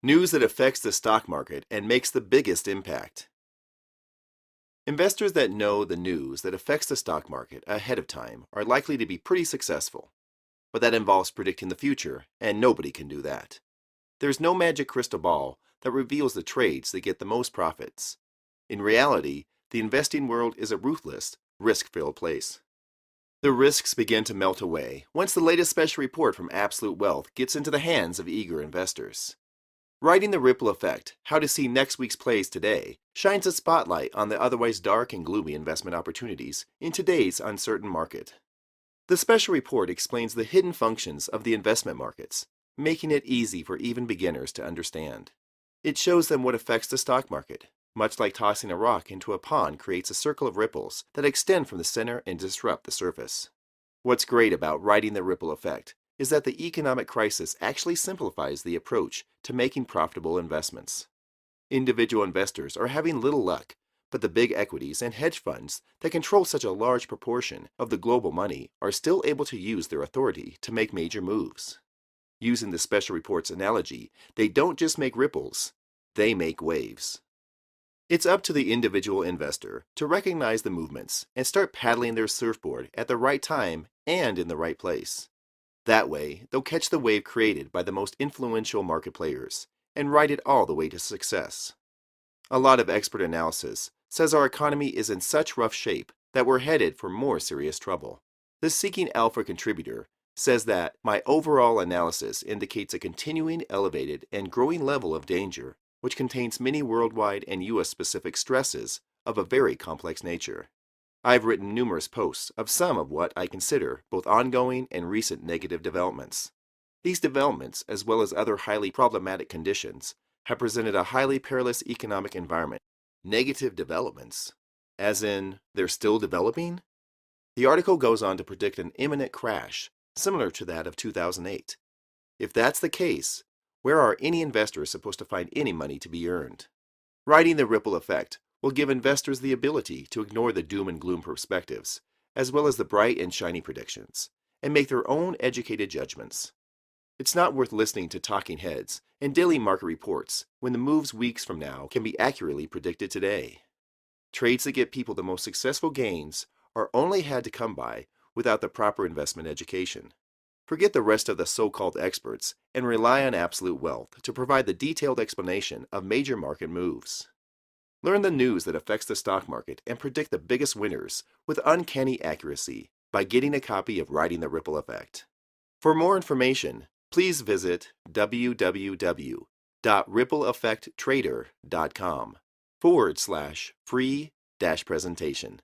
News that affects the stock market and makes the biggest impact. Investors that know the news that affects the stock market ahead of time are likely to be pretty successful. But that involves predicting the future, and nobody can do that. There's no magic crystal ball that reveals the trades that get the most profits. In reality, the investing world is a ruthless, risk-filled place. The risks begin to melt away once the latest special report from Absolute Wealth gets into the hands of eager investors. Writing The Ripple Effect, How to See Next Week's Plays Today, shines a spotlight on the otherwise dark and gloomy investment opportunities in today's uncertain market. The special report explains the hidden functions of the investment markets, making it easy for even beginners to understand. It shows them what affects the stock market, much like tossing a rock into a pond creates a circle of ripples that extend from the center and disrupt the surface. What's great about writing The Ripple Effect is that the economic crisis actually simplifies the approach to making profitable investments. Individual investors are having little luck, but the big equities and hedge funds that control such a large proportion of the global money are still able to use their authority to make major moves. Using the special report's analogy, they don't just make ripples, they make waves. It's up to the individual investor to recognize the movements and start paddling their surfboard at the right time and in the right place. That way, they'll catch the wave created by the most influential market players and ride it all the way to success. A lot of expert analysis says our economy is in such rough shape that we're headed for more serious trouble. The Seeking Alpha contributor says that my overall analysis indicates a continuing elevated and growing level of danger, which contains many worldwide and U.S.-specific stresses of a very complex nature. I've written numerous posts of some of what I consider both ongoing and recent negative developments. These developments, as well as other highly problematic conditions, have presented a highly perilous economic environment. Negative developments? As in, they're still developing? The article goes on to predict an imminent crash, similar to that of 2008. If that's the case, where are any investors supposed to find any money to be earned? Writing The Ripple Effect will give investors the ability to ignore the doom and gloom perspectives, as well as the bright and shiny predictions, and make their own educated judgments. It's not worth listening to talking heads and daily market reports when the moves weeks from now can be accurately predicted today. Trades that get people the most successful gains are only had to come by without the proper investment education. Forget the rest of the so-called experts and rely on Absolute Wealth to provide the detailed explanation of major market moves. Learn the news that affects the stock market and predict the biggest winners with uncanny accuracy by getting a copy of Writing The Ripple Effect. For more information, please visit www.rippleeffecttrader.com/free-presentation.